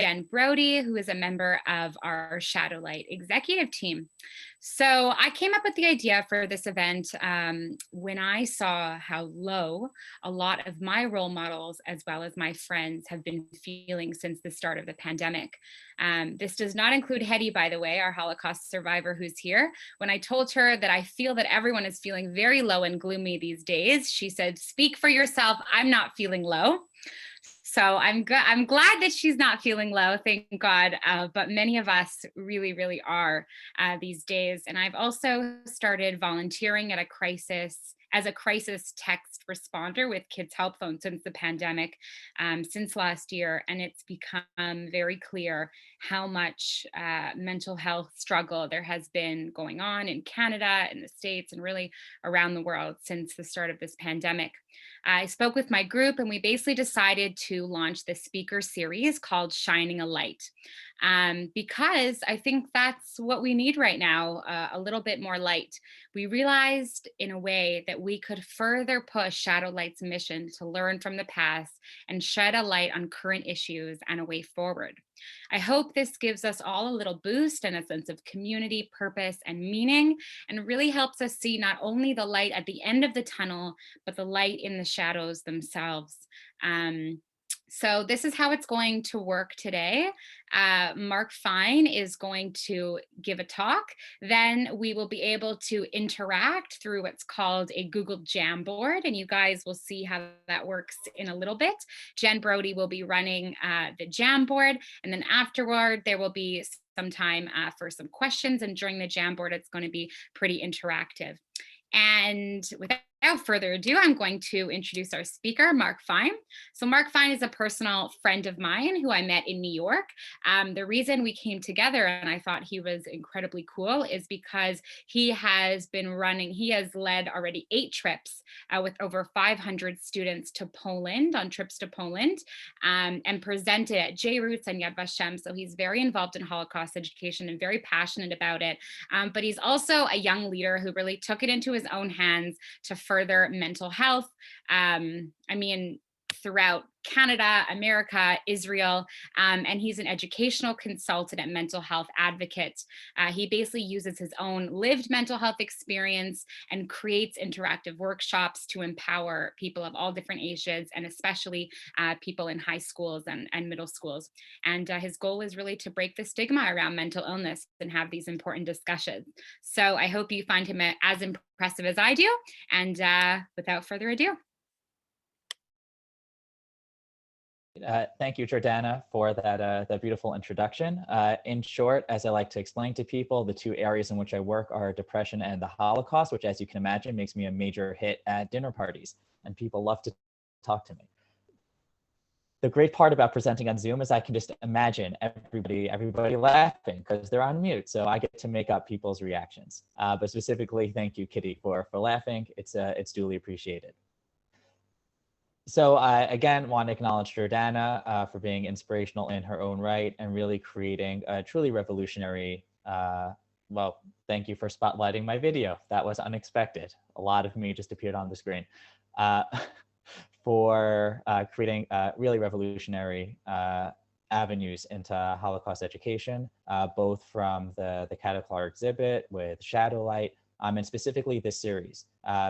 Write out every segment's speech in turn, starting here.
Jen Brody, who is a member of our Shadowlight executive team. So I came up with the idea for this event when I saw how low a lot of my role models, as well as my friends, have been feeling since the start of the pandemic. This does not include Hetty, by the way, our Holocaust survivor who's here. When I told her that I feel that everyone is feeling very low and gloomy these days, she said, "Speak for yourself. I'm not feeling low." So I'm good. I'm glad that she's not feeling low, thank God. But many of us really, really are these days. And I've also started volunteering at a crisis as a crisis text responder with Kids Help Phone since the pandemic, since last year. And it's become very clear how much mental health struggle there has been going on in Canada, in the States, and really around the world since the start of this pandemic. I spoke with my group and we basically decided to launch this speaker series called Shining a Light. Because I think that's what we need right now, a little bit more light. We realized in a way that we could further push Shadowlight's mission to learn from the past and shed a light on current issues and a way forward. I hope this gives us all a little boost and a sense of community, purpose, and meaning, and really helps us see not only the light at the end of the tunnel, but the light in the shadows themselves. So this is how it's going to work today. Marc Fein is going to give a talk. Then we will be able to interact through what's called a Google Jamboard, and you guys will see how that works in a little bit. Jen Brody will be running the Jamboard, and then afterward there will be some time for some questions, and during the Jamboard it's going to be pretty interactive. And without further ado, I'm going to introduce our speaker, Marc Fein. So Marc Fein is a personal friend of mine who I met in New York. The reason we came together and I thought he was incredibly cool is because he has led already 8 trips with over 500 students to Poland, on trips to Poland, and presented at J-Roots and Yad Vashem. So he's very involved in Holocaust education and very passionate about it. But he's also a young leader who really took it into his own hands to further mental health. Throughout Canada, America, Israel, and he's an educational consultant and mental health advocate. He basically uses his own lived mental health experience and creates interactive workshops to empower people of all different ages, and especially people in high schools and middle schools. And his goal is really to break the stigma around mental illness and have these important discussions. So I hope you find him as impressive as I do. And without further ado. Thank you, Jordana, for that beautiful introduction. In short, as I like to explain to people, the 2 areas in which I work are depression and the Holocaust, which, as you can imagine, makes me a major hit at dinner parties, and people love to talk to me. The great part about presenting on Zoom is I can just imagine everybody laughing because they're on mute, so I get to make up people's reactions. But specifically, thank you, Kitty, for laughing. It's duly appreciated. So I, again, want to acknowledge Jordana for being inspirational in her own right and really creating a truly revolutionary, well, thank you for spotlighting my video. That was unexpected. A lot of me just appeared on the screen. For creating really revolutionary avenues into Holocaust education, both from the Caterpillar exhibit with Shadowlight, and specifically this series,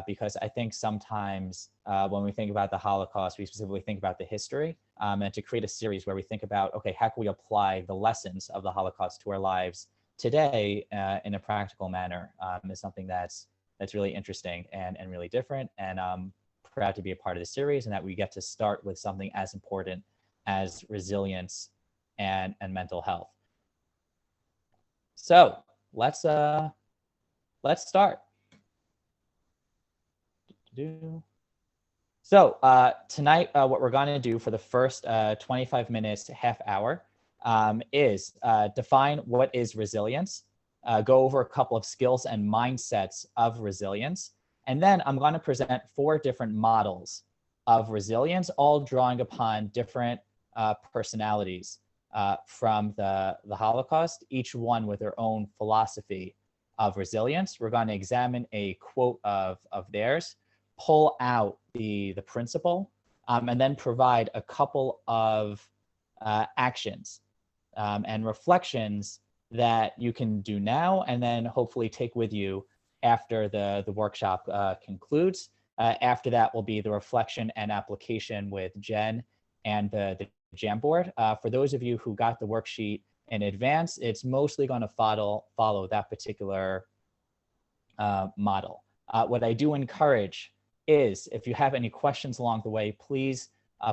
because I think sometimes when we think about the Holocaust, we specifically think about the history, and to create a series where we think about, okay, how can we apply the lessons of the Holocaust to our lives today in a practical manner is something that's really interesting and really different. And I'm proud to be a part of the series and that we get to start with something as important as resilience and mental health. So let's start. So tonight, what we're going to do for the first 25 minutes, half hour, is define what is resilience, go over a couple of skills and mindsets of resilience, and then I'm going to present 4 different models of resilience, all drawing upon different personalities from the Holocaust, each one with their own philosophy of resilience. We're going to examine a quote of theirs, pull out the principle, and then provide a couple of actions and reflections that you can do now and then hopefully take with you after the workshop concludes. After that will be the reflection and application with Jen and the Jamboard. For those of you who got the worksheet in advance, it's mostly going to follow that particular model. What I do encourage is, if you have any questions along the way, please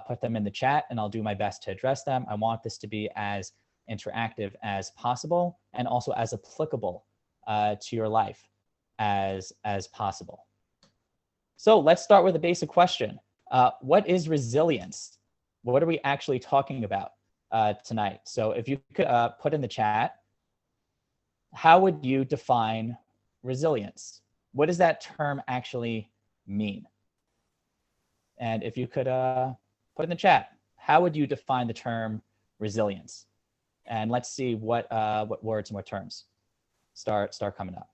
put them in the chat and I'll do my best to address them. I want this to be as interactive as possible and also as applicable to your life as possible. So let's start with a basic question. What is resilience? What are we actually talking about tonight? So if you could put in the chat, how would you define resilience? What does that term actually mean? And if you could put in the chat, how would you define the term resilience? And let's see what words and what terms start coming up.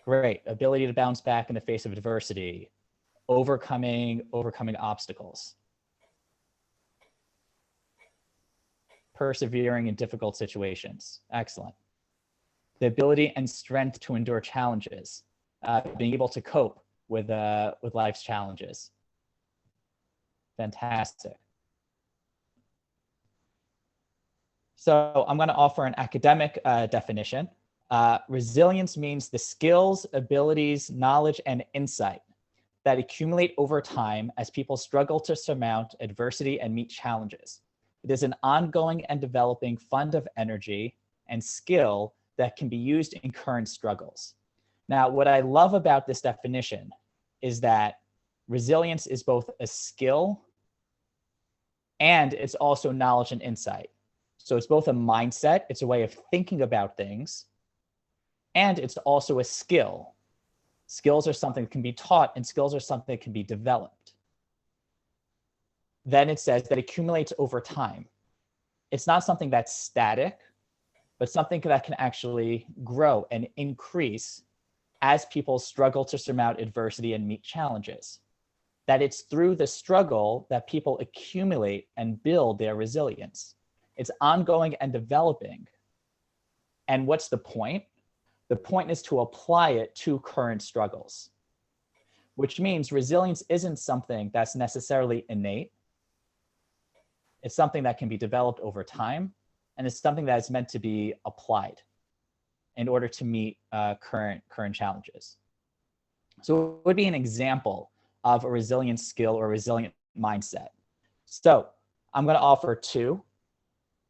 Great. Ability to bounce back in the face of adversity, overcoming obstacles, persevering in difficult situations. Excellent. The ability and strength to endure challenges, being able to cope with life's challenges. Fantastic. So I'm going to offer an academic definition. Resilience means the skills, abilities, knowledge, and insight that accumulate over time as people struggle to surmount adversity and meet challenges. It is an ongoing and developing fund of energy and skill that can be used in current struggles. Now, what I love about this definition is that resilience is both a skill and it's also knowledge and insight. So it's both a mindset, it's a way of thinking about things, and it's also a skill. Skills are something that can be taught and skills are something that can be developed. Then it says that accumulates over time. It's not something that's static, but something that can actually grow and increase as people struggle to surmount adversity and meet challenges. That it's through the struggle that people accumulate and build their resilience. It's ongoing and developing. And what's the point? The point is to apply it to current struggles, which means resilience isn't something that's necessarily innate. It's something that can be developed over time, and it's something that is meant to be applied in order to meet current challenges. So it would be an example of a resilient skill or resilient mindset. So I'm going to offer two.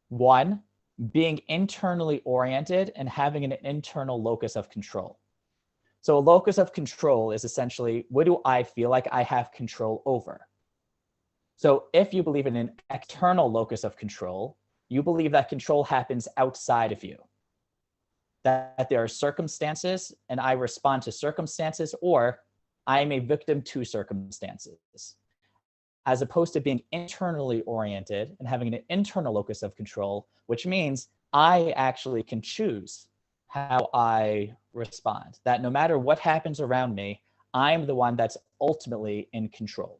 One, being internally oriented and having an internal locus of control. So a locus of control is essentially, what do I feel like I have control over? So if you believe in an external locus of control, you believe that control happens outside of you, that there are circumstances and I respond to circumstances, or I am a victim to circumstances, as opposed to being internally oriented and having an internal locus of control, which means I actually can choose how I respond, that no matter what happens around me, I'm the one that's ultimately in control.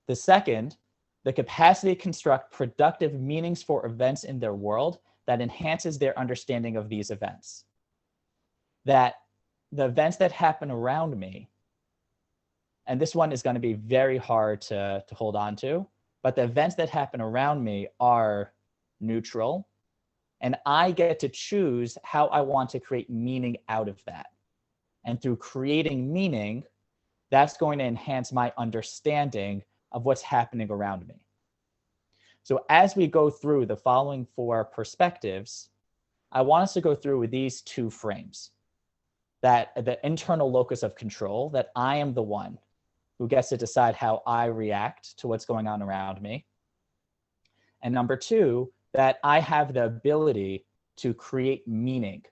The second, the capacity to construct productive meanings for events in their world that enhances their understanding of these events. That the events that happen around me, and this one is going to be very hard to hold on to, but the events that happen around me are neutral, and I get to choose how I want to create meaning out of that. And through creating meaning, that's going to enhance my understanding of what's happening around me. So as we go through the following four perspectives, I want us to go through with these two frames. That the internal locus of control, that I am the one who gets to decide how I react to what's going on around me. And number two, that I have the ability to create meaning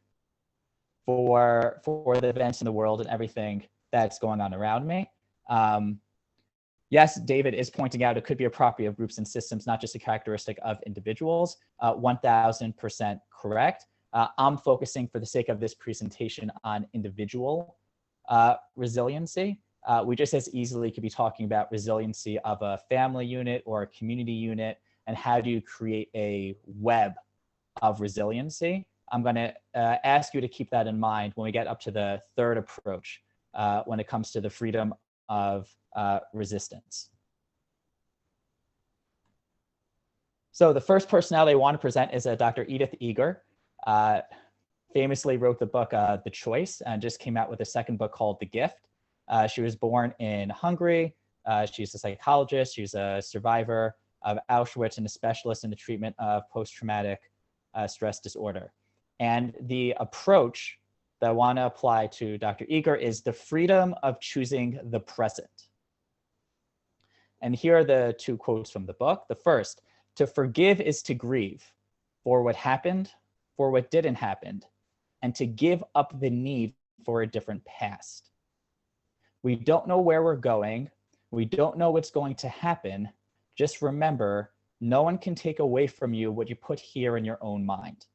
for the events in the world and everything that's going on around me. Yes, David is pointing out it could be a property of groups and systems, not just a characteristic of individuals. 1000% correct. I'm focusing for the sake of this presentation on individual resiliency. we just as easily could be talking about resiliency of a family unit or a community unit, and how do you create a web of resiliency. I'm going to ask you to keep that in mind when we get up to the third approach when it comes to the freedom of resistance. So the first personality I want to present is Dr. Edith Eger. Famously wrote the book The Choice, and just came out with a second book called The Gift. She was born in Hungary. She's a psychologist. She's a survivor of Auschwitz and a specialist in the treatment of post-traumatic stress disorder. And the approach that I want to apply to Dr. Eger is the freedom of choosing the present. And here are the two quotes from the book. The first: to forgive is to grieve for what happened, for what didn't happen, and to give up the need for a different past. We don't know where we're going. We don't know what's going to happen. Just remember, no one can take away from you what you put here in your own mind.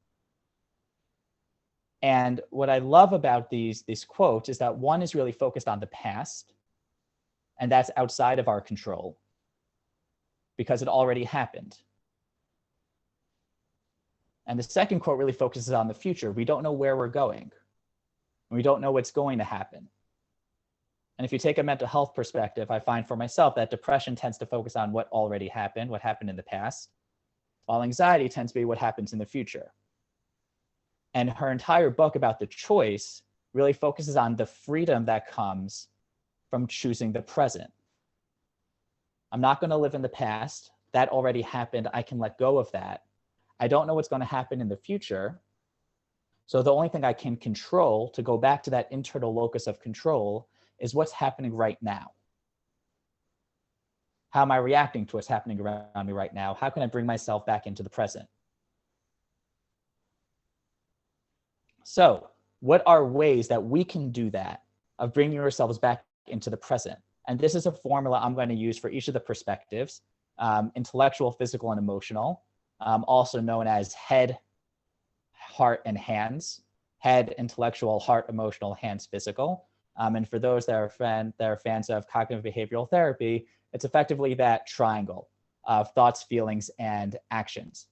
And what I love about these quotes is that one is really focused on the past, and that's outside of our control because it already happened. And the second quote really focuses on the future. We don't know where we're going. We don't know what's going to happen. And if you take a mental health perspective, I find for myself that depression tends to focus on what already happened, what happened in the past, while anxiety tends to be what happens in the future. And her entire book about the choice really focuses on the freedom that comes from choosing the present. I'm not going to live in the past. That already happened. I can let go of that. I don't know what's going to happen in the future. So the only thing I can control, to go back to that internal locus of control, is what's happening right now. How am I reacting to what's happening around me right now? How can I bring myself back into the present? So what are ways that we can do that, of bringing ourselves back into the present? And this is a formula I'm going to use for each of the perspectives: intellectual, physical, and emotional, also known as head, heart, and hands. Head, intellectual; heart, emotional; hands, physical. And for those that are fans of cognitive behavioral therapy, it's effectively that triangle of thoughts, feelings, and actions.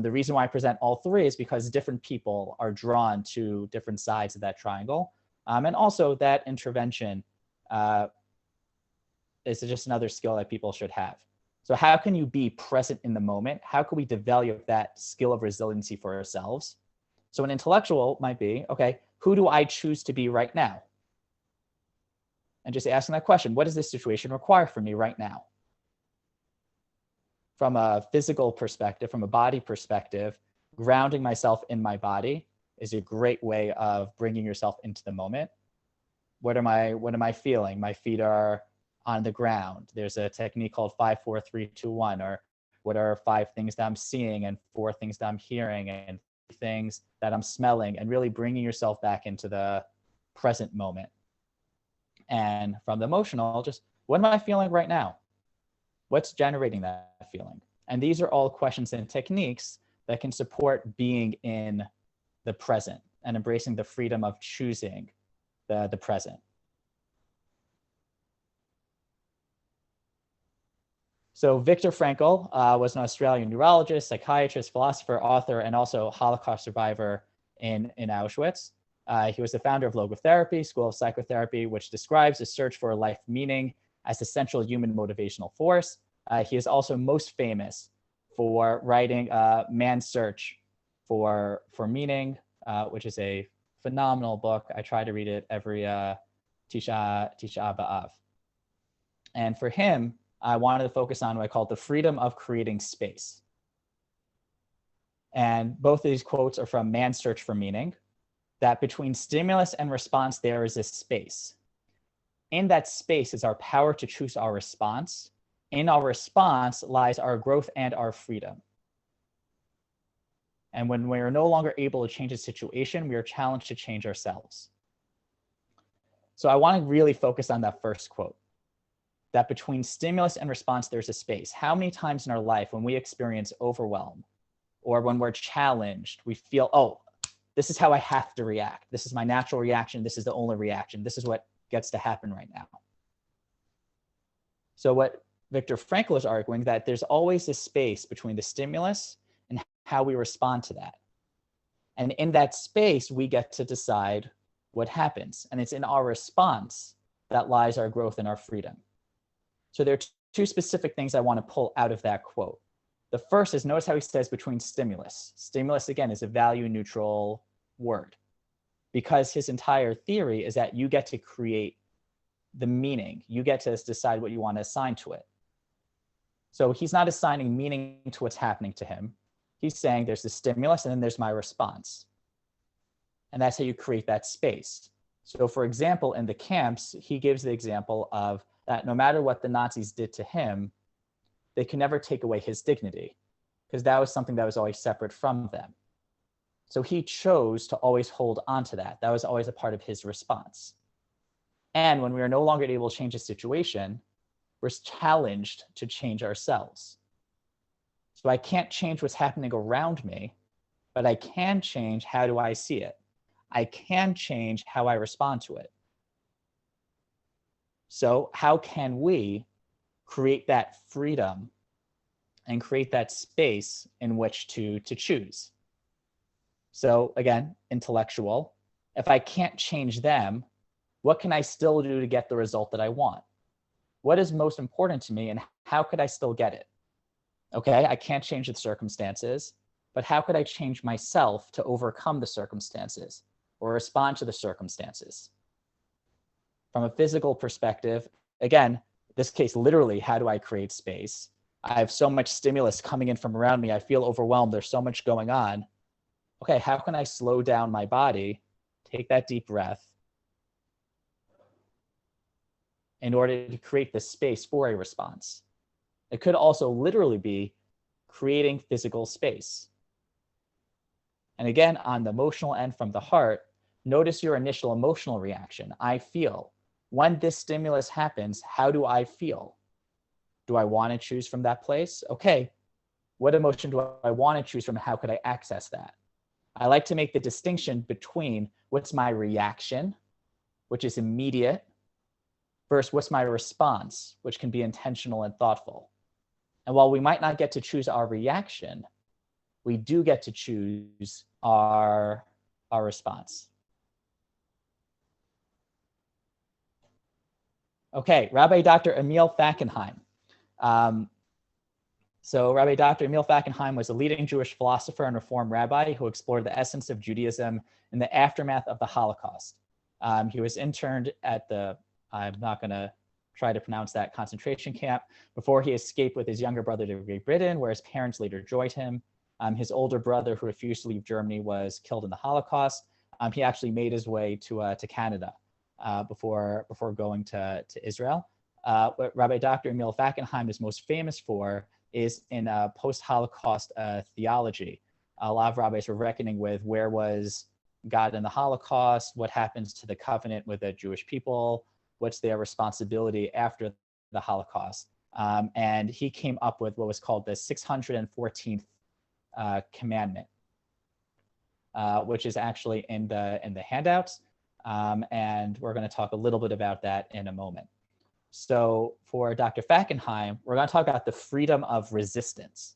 The reason why I present all three is because different people are drawn to different sides of that triangle. And also that intervention is just another skill that people should have. So how can you be present in the moment? How can we develop that skill of resiliency for ourselves? So an intellectual might be, okay, who do I choose to be right now? And just asking that question, what does this situation require from me right now? From a physical perspective, from a body perspective, grounding myself in my body is a great way of bringing yourself into the moment. What am I feeling? My feet are on the ground. There's a technique called 5, 4, 3, 2, 1, or what are 5 things that I'm seeing, and 4 things that I'm hearing, and things that I'm smelling, and really bringing yourself back into the present moment. And from the emotional, just what am I feeling right now? What's generating that feeling? And these are all questions and techniques that can support being in the present and embracing the freedom of choosing the present. So Viktor Frankl was an Australian neurologist, psychiatrist, philosopher, author, and also Holocaust survivor in Auschwitz. He was the founder of logotherapy, school of psychotherapy, which describes a search for a life meaning as the central human motivational force. He is also most famous for writing Man's Search for Meaning, which is a phenomenal book. I try to read it every Tisha B'Av. And for him, I wanted to focus on what I call the freedom of creating space. And both of these quotes are from Man's Search for Meaning, that between stimulus and response, there is a space. In that space is our power to choose our response. In our response lies our growth and our freedom. And when we are no longer able to change a situation, we are challenged to change ourselves. So I want to really focus on that first quote, that between stimulus and response, there's a space. How many times in our life when we experience overwhelm or when we're challenged, we feel, oh, this is how I have to react. This is my natural reaction. This is the only reaction. This is what gets to happen right now. So what Viktor Frankl is arguing, that there's always a space between the stimulus and how we respond to that. And in that space, we get to decide what happens. And it's in our response that lies our growth and our freedom. So there are two specific things I want to pull out of that quote. The first is, notice how he says between stimulus. Stimulus, again, is a value neutral word, because his entire theory is that you get to create the meaning. You get to decide what you want to assign to it. So he's not assigning meaning to what's happening to him. He's saying there's the stimulus and then there's my response. And that's how you create that space. So for example, in the camps, he gives the example of that no matter what the Nazis did to him, they could never take away his dignity, because that was something that was always separate from them. So he chose to always hold on to that. That was always a part of his response. And when we are no longer able to change a situation, we're challenged to change ourselves. So I can't change what's happening around me, but I can change how do I see it. I can change how I respond to it. So how can we create that freedom and create that space in which to choose? So again, intellectual. If I can't change them, what can I still do to get the result that I want? What is most important to me and how could I still get it? Okay, I can't change the circumstances, but how could I change myself to overcome the circumstances or respond to the circumstances? From a physical perspective, again, this case, literally, how do I create space? I have so much stimulus coming in from around me. I feel overwhelmed. There's so much going on. Okay, how can I slow down my body, take that deep breath, in order to create the space for a response? It could also literally be creating physical space. And again, on the emotional end from the heart, notice your initial emotional reaction. I feel. When this stimulus happens, how do I feel? Do I want to choose from that place? Okay, what emotion do I want to choose from? How could I access that? I like to make the distinction between what's my reaction, which is immediate, versus what's my response, which can be intentional and thoughtful. And while we might not get to choose our reaction, we do get to choose our response. Okay, Rabbi Dr. Emil Fackenheim. So Rabbi Dr. Emil Fackenheim was a leading Jewish philosopher and Reform rabbi who explored the essence of Judaism in the aftermath of the Holocaust. He was interned at the, I'm not going to try to pronounce that, concentration camp before he escaped with his younger brother to Great Britain, where his parents later joined him. His older brother, who refused to leave Germany, was killed in the Holocaust. He actually made his way to Canada before going to Israel. What Rabbi Dr. Emil Fackenheim is most famous for is in post-Holocaust theology. A lot of rabbis were reckoning with where was God in the Holocaust, what happens to the covenant with the Jewish people, what's their responsibility after the Holocaust. And he came up with what was called the 614th commandment, which is actually in the handouts. And we're going to talk a little bit about that in a moment. So for Dr. Fackenheim, we're going to talk about the freedom of resistance.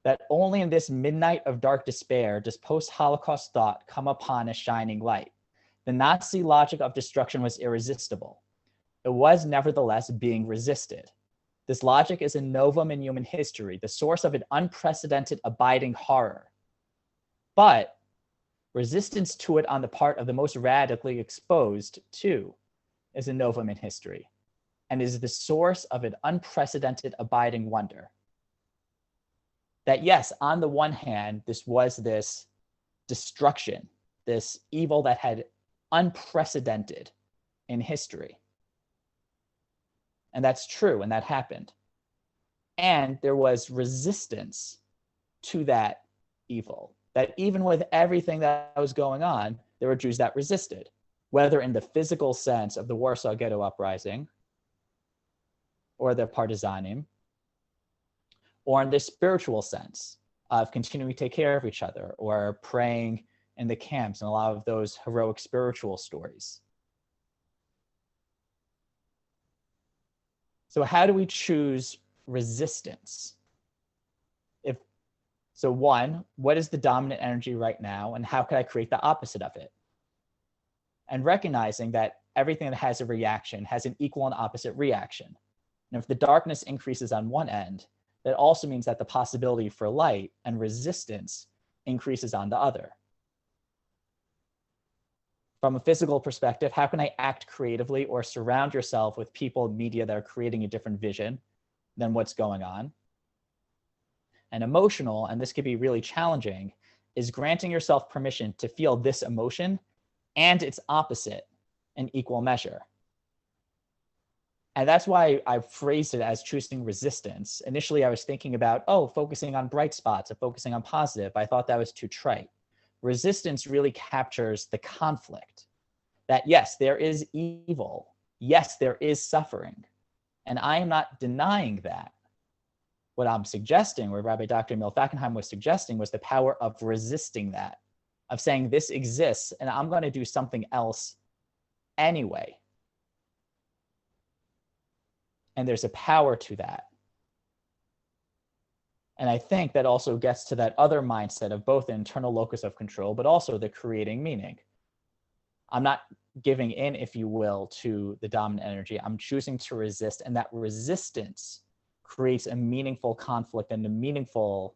That only in this midnight of dark despair does post-Holocaust thought come upon a shining light. The Nazi logic of destruction was irresistible. It was nevertheless being resisted. This logic is a novum in human history, the source of an unprecedented abiding horror. But resistance to it on the part of the most radically exposed, too, is a novum in history, and is the source of an unprecedented abiding wonder. That yes, on the one hand, this was this destruction, this evil that had unprecedented in history. And that's true, and that happened. And there was resistance to that evil, that even with everything that was going on, there were Jews that resisted, whether in the physical sense of the Warsaw Ghetto Uprising or the Partisanim, or in the spiritual sense of continuing to take care of each other or praying in the camps and a lot of those heroic spiritual stories. So how do we choose resistance? So one, what is the dominant energy right now, and how can I create the opposite of it? And recognizing that everything that has a reaction has an equal and opposite reaction. And if the darkness increases on one end, that also means that the possibility for light and resistance increases on the other. From a physical perspective, how can I act creatively or surround yourself with people and media that are creating a different vision than what's going on? And emotional, and this could be really challenging, is granting yourself permission to feel this emotion and its opposite in equal measure. And that's why I phrased it as choosing resistance. Initially, I was thinking about, focusing on bright spots or focusing on positive. I thought that was too trite. Resistance really captures the conflict that, yes, there is evil. Yes, there is suffering. And I am not denying that. What I'm suggesting, what Rabbi Dr. Emil Fackenheim was suggesting, was the power of resisting that, of saying this exists and I'm going to do something else anyway. And there's a power to that. And I think that also gets to that other mindset of both the internal locus of control, but also the creating meaning. I'm not giving in, if you will, to the dominant energy. I'm choosing to resist, and that resistance creates a meaningful conflict and a meaningful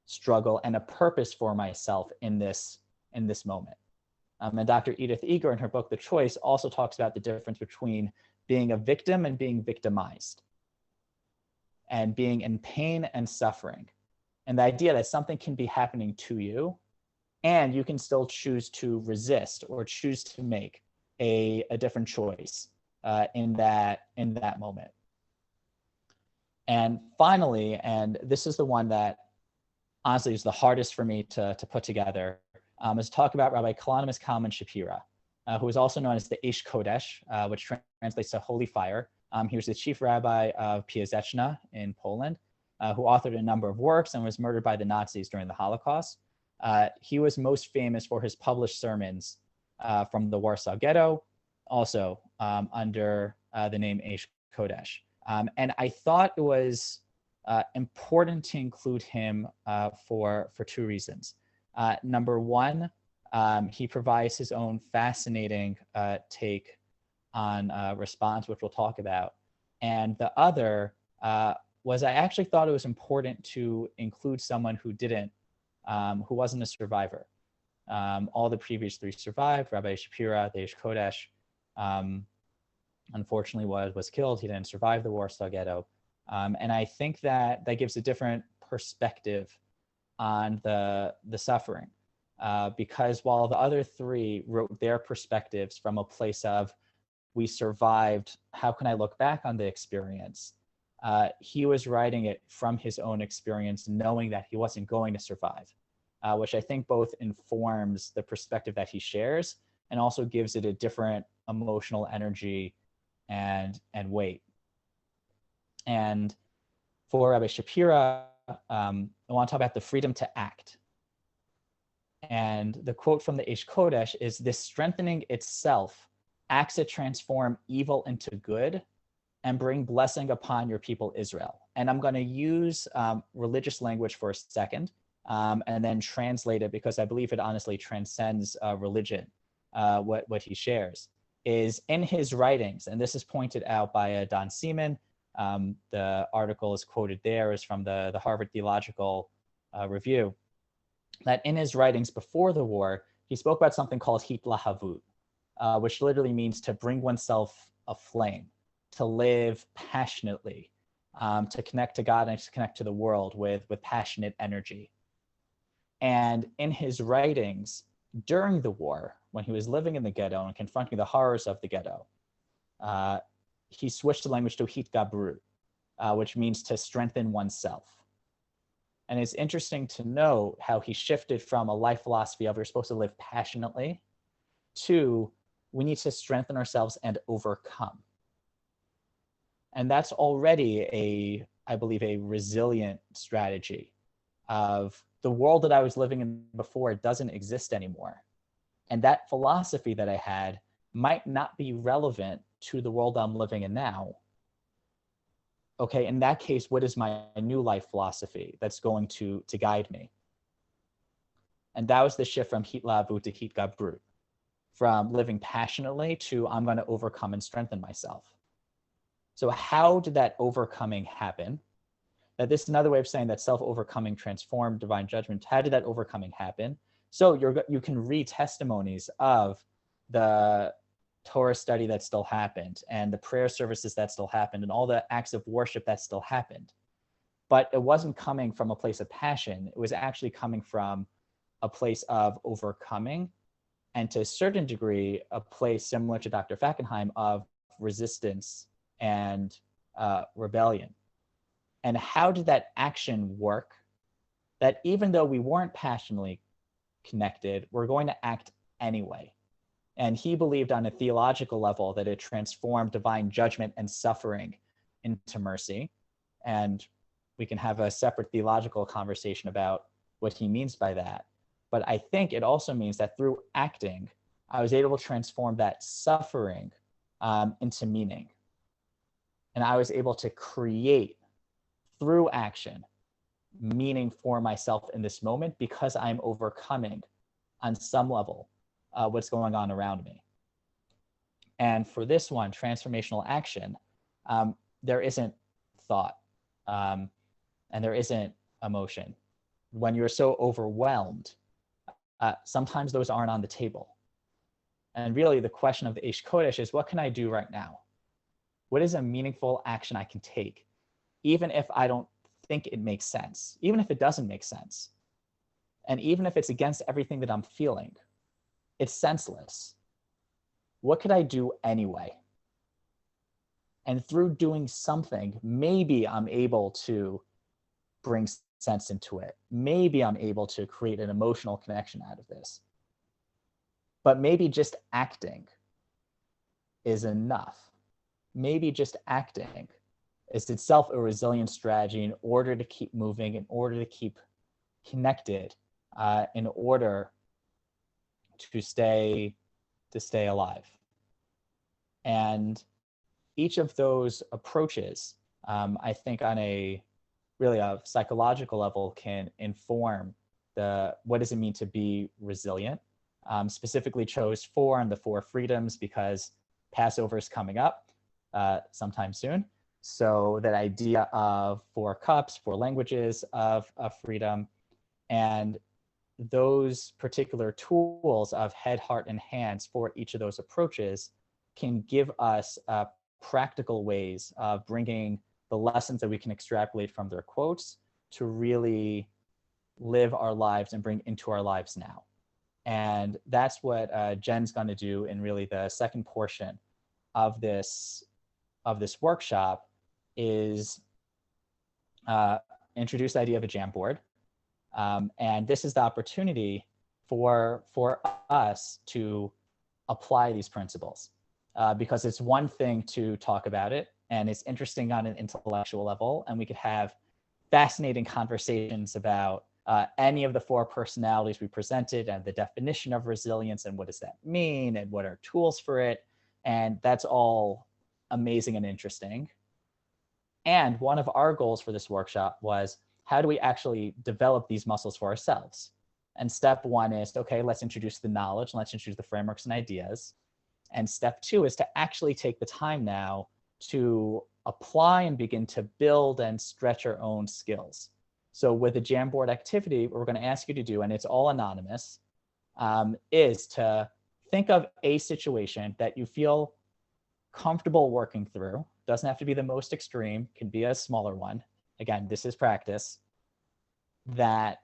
struggle and a purpose for myself in this moment. And Dr. Edith Eger, in her book, The Choice, also talks about the difference between being a victim and being victimized, and being in pain and suffering. And the idea that something can be happening to you and you can still choose to resist or choose to make a different choice in that moment. And finally, and this is the one that honestly is the hardest for me to put together, is talk about Rabbi Kalonymus Kalman Shapira, who is also known as the Eish Kodesh, which translates to holy fire. He was the chief rabbi of Piaseczna in Poland, who authored a number of works and was murdered by the Nazis during the Holocaust. He was most famous for his published sermons from the Warsaw Ghetto, also under the name Eish Kodesh. And I thought it was important to include him for two reasons. Number one, he provides his own fascinating take on response, which we'll talk about. And the other was I actually thought it was important to include someone who who wasn't a survivor. All the previous three survived. Rabbi Shapira, the Eish Kodesh, unfortunately was killed. He didn't survive the Warsaw Ghetto. And I think that gives a different perspective on the suffering. Because while the other three wrote their perspectives from a place of, we survived, how can I look back on the experience? He was writing it from his own experience, knowing that he wasn't going to survive, which I think both informs the perspective that he shares and also gives it a different emotional energy and weight. And for Rabbi Shapira, I want to talk about the freedom to act. And the quote from the Eish Kodesh is, "This strengthening itself acts to transform evil into good and bring blessing upon your people Israel." And I'm going to use religious language for a second and then translate it, because I believe it honestly transcends religion, what he shares. Is in his writings, and this is pointed out by Don Seaman, the article is quoted there, is from the Harvard Theological Review, that in his writings before the war, he spoke about something called hitlahavut, which literally means to bring oneself aflame, to live passionately, to connect to God and to connect to the world with passionate energy. And in his writings during the war, when he was living in the ghetto and confronting the horrors of the ghetto, he switched the language to hitgabrut, which means to strengthen oneself. And it's interesting to know how he shifted from a life philosophy of we're supposed to live passionately to we need to strengthen ourselves and overcome. And that's already I believe, a resilient strategy of the world that I was living in before doesn't exist anymore. And that philosophy that I had might not be relevant to the world I'm living in now, okay, in that case, what is my new life philosophy that's going to guide me? And that was the shift from Heat Lab to Heat Gab Brute, from living passionately to I'm going to overcome and strengthen myself. So how did that overcoming happen? That this is another way of saying that self-overcoming transformed divine judgment. How did that overcoming happen? So you can read testimonies of the Torah study that still happened and the prayer services that still happened and all the acts of worship that still happened. But it wasn't coming from a place of passion. It was actually coming from a place of overcoming, and to a certain degree, a place similar to Dr. Fackenheim of resistance and rebellion. And how did that action work? That even though we weren't passionately connected, we're going to act anyway. And he believed on a theological level that it transformed divine judgment and suffering into mercy. And we can have a separate theological conversation about what he means by that. But I think it also means that through acting, I was able to transform that suffering into meaning. And I was able to create through action meaning for myself in this moment because I'm overcoming on some level what's going on around me. And for this one, transformational action, there isn't thought and there isn't emotion. When you're so overwhelmed, sometimes those aren't on the table. And really the question of the Eish Kodesh is, what can I do right now? What is a meaningful action I can take, even if I don't think it makes sense, even if it doesn't make sense, and even if it's against everything that I'm feeling? It's senseless. What could I do anyway? And through doing something, maybe I'm able to bring sense into it. Maybe I'm able to create an emotional connection out of this. But maybe just acting is enough. Maybe just acting is itself a resilient strategy in order to keep moving, in order to keep connected, in order to stay alive. And each of those approaches, I think on a really a psychological level, can inform what does it mean to be resilient. Specifically chose 4 on the 4 freedoms because Passover is coming up sometime soon. So that idea of 4 cups, 4 languages of freedom, and those particular tools of head, heart, and hands for each of those approaches can give us practical ways of bringing the lessons that we can extrapolate from their quotes to really live our lives and bring into our lives now. And that's what Jen's going to do in really the second portion of this workshop, is introduce the idea of a Jamboard. And this is the opportunity for us to apply these principles, because it's one thing to talk about it and it's interesting on an intellectual level, and we could have fascinating conversations about any of the 4 personalities we presented and the definition of resilience and what does that mean and what are tools for it. And that's all amazing and interesting. And one of our goals for this workshop was, how do we actually develop these muscles for ourselves? And step 1 is, okay, let's introduce the knowledge, let's introduce the frameworks and ideas. And step 2 is to actually take the time now to apply and begin to build and stretch our own skills. So with the Jamboard activity, what we're going to ask you to do, and it's all anonymous, is to think of a situation that you feel comfortable working through. Doesn't have to be the most extreme, can be a smaller one. Again, this is practice. That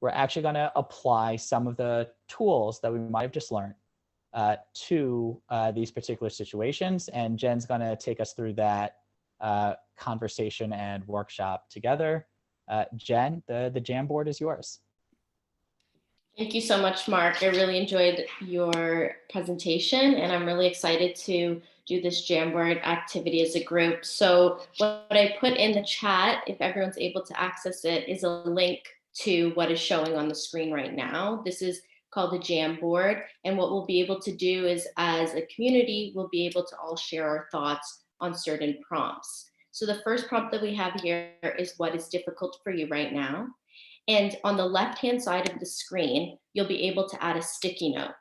we're actually going to apply some of the tools that we might have just learned to these particular situations. And Jen's going to take us through that conversation and workshop together. Jen, the Jamboard is yours. Thank you so much, Mark. I really enjoyed your presentation, and I'm really excited to do this Jamboard activity as a group. So what I put in the chat, if everyone's able to access it, is a link to what is showing on the screen right now. This is called the Jamboard, and what we'll be able to do is, as a community, we'll be able to all share our thoughts on certain prompts. So the first prompt that we have here is, what is difficult for you right now? And on the left-hand side of the screen, you'll be able to add a sticky note.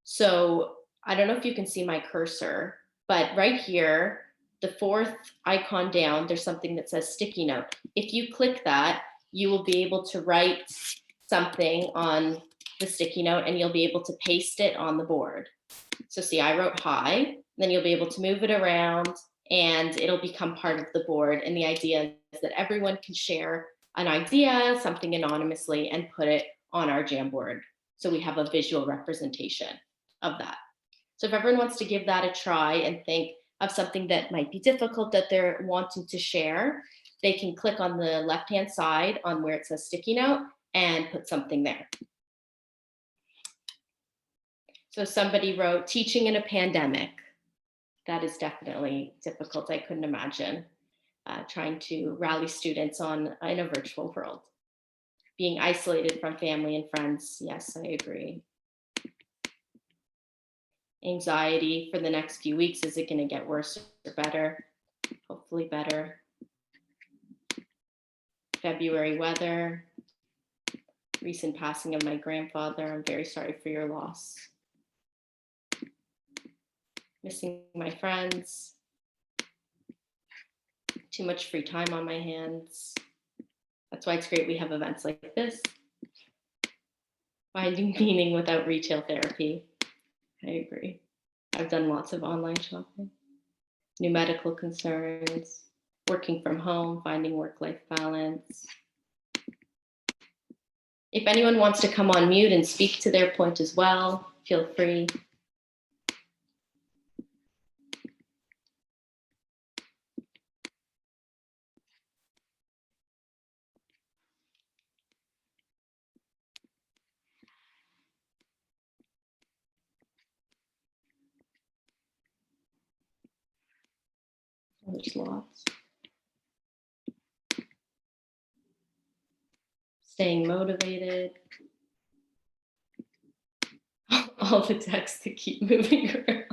So I don't know if you can see my cursor, but right here, the fourth icon down, there's something that says sticky note. If you click that, you will be able to write something on the sticky note and you'll be able to paste it on the board. So see, I wrote hi, then you'll be able to move it around and it'll become part of the board. And the idea is that everyone can share an idea, something anonymously, and put it on our Jamboard. So we have a visual representation of that. So if everyone wants to give that a try and think of something that might be difficult that they're wanting to share, they can click on the left-hand side on where it says sticky note and put something there. So somebody wrote, teaching in a pandemic. That is definitely difficult. I couldn't imagine trying to rally students in a virtual world. Being isolated from family and friends. Yes, I agree. Anxiety for the next few weeks. Is it going to get worse or better? Hopefully better. February weather. Recent passing of my grandfather. I'm very sorry for your loss. Missing my friends. Too much free time on my hands. That's why it's great we have events like this. Finding meaning without retail therapy. I agree. I've done lots of online shopping. New medical concerns. Working from home, finding work-life balance. If anyone wants to come on mute and speak to their point as well, feel free. There's lots. Staying motivated. All the texts that keep moving around.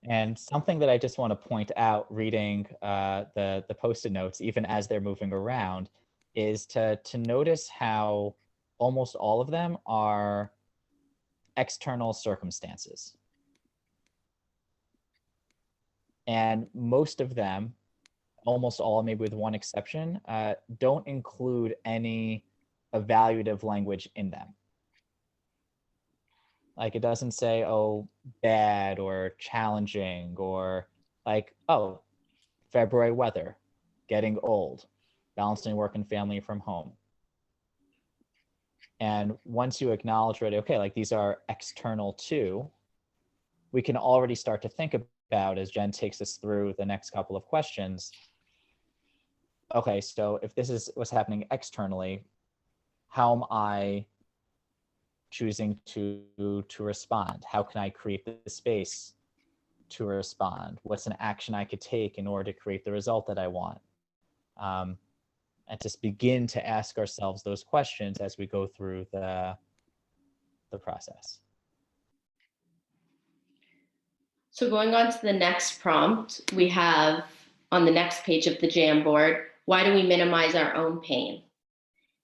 And something that I just want to point out reading the Post-it notes, even as they're moving around, is to notice how almost all of them are external circumstances. And most of them, almost all, maybe with one exception, don't include any evaluative language in them. Like it doesn't say, oh, bad or challenging, or like, oh, February weather, getting old, balancing work and family from home. And once you acknowledge already, okay, like these are external too, we can already start to think about, as Jen takes us through the next couple of questions, okay, so if this is what's happening externally, how am I choosing to respond? How can I create the space to respond? What's an action I could take in order to create the result that I want? And just begin to ask ourselves those questions as we go through the process. So going on to the next prompt, we have on the next page of the Jamboard, why do we minimize our own pain?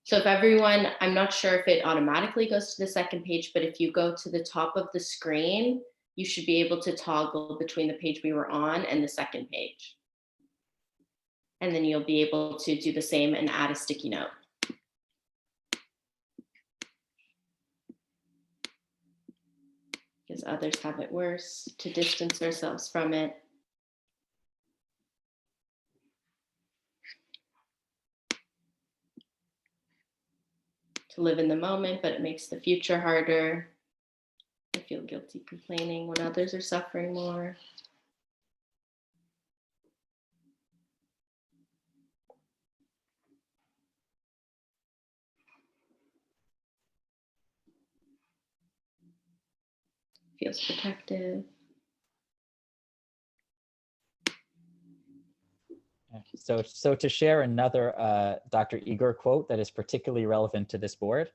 So if everyone, I'm not sure if it automatically goes to the second page, but if you go to the top of the screen, you should be able to toggle between the page we were on and the second page. And then you'll be able to do the same and add a sticky note. Because others have it worse, to distance ourselves from it. To live in the moment, but it makes the future harder. I feel guilty complaining when others are suffering more. Feels protective. So to share another Dr. Eager quote that is particularly relevant to this board,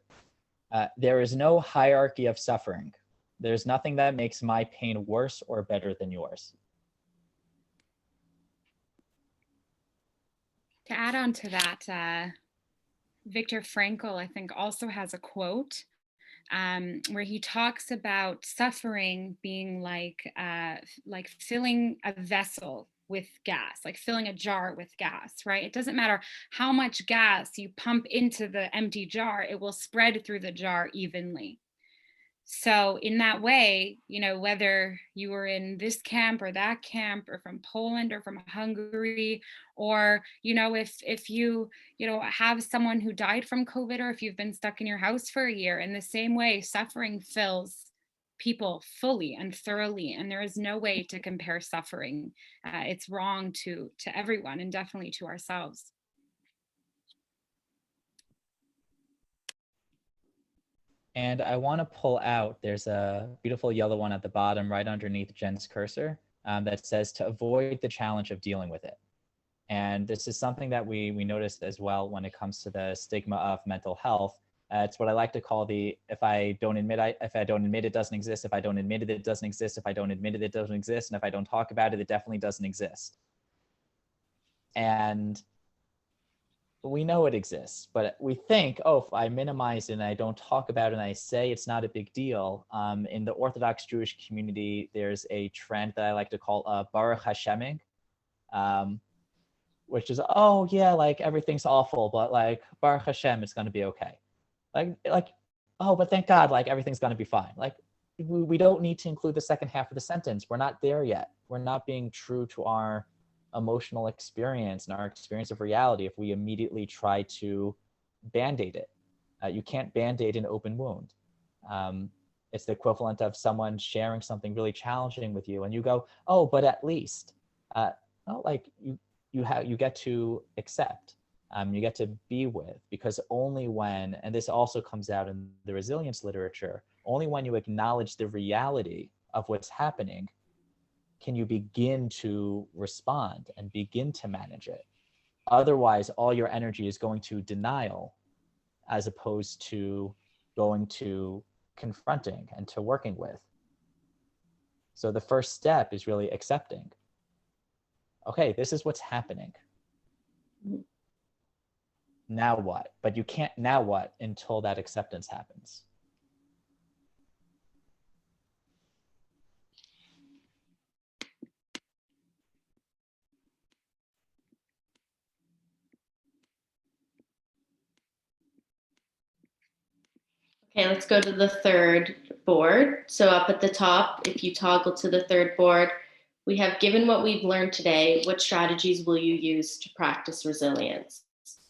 There is no hierarchy of suffering. There's nothing that makes my pain worse or better than yours. To add on to that, Viktor Frankl, I think, also has a quote where he talks about suffering being like filling a vessel with gas, like filling a jar with gas, right? It doesn't matter how much gas you pump into the empty jar, it will spread through the jar evenly. So in that way, you know, whether you were in this camp or that camp, or from Poland or from Hungary, or, you know, if you, you know, have someone who died from COVID, or if you've been stuck in your house for a year, in the same way, suffering fills people fully and thoroughly, and there is no way to compare suffering. It's wrong to everyone, and definitely to ourselves. And I want to pull out, there's a beautiful yellow one at the bottom right underneath Jen's cursor that says to avoid the challenge of dealing with it. And this is something that we noticed as well when it comes to the stigma of mental health. It's what I like to call the if I don't admit it doesn't exist, if I don't admit it doesn't exist, if I don't admit it doesn't exist, and if I don't talk about it, it definitely doesn't exist. And we know it exists, but we think, oh, if I minimize it and I don't talk about it and I say it's not a big deal. In the Orthodox Jewish community, there's a trend that I like to call Baruch Hasheming, which is, oh yeah, like everything's awful, but like Baruch Hashem, it's going to be okay. Like, oh, but thank God, like everything's going to be fine. Like we don't need to include the second half of the sentence. We're not there yet. We're not being true to our emotional experience and our experience of reality if we immediately try to band-aid it. You can't band-aid an open wound. It's the equivalent of someone sharing something really challenging with you and you go, oh, but at least, no, like you get to accept, you get to be with, because only when, and this also comes out in the resilience literature, only when you acknowledge the reality of what's happening can you begin to respond and begin to manage it. Otherwise, all your energy is going to denial as opposed to going to confronting and to working with. So the first step is really accepting. Okay, this is what's happening. Now what? But you can't now what until that acceptance happens. Okay, let's go to the third board. So up at the top, if you toggle to the third board, we have, given what we've learned today, what strategies will you use to practice resilience?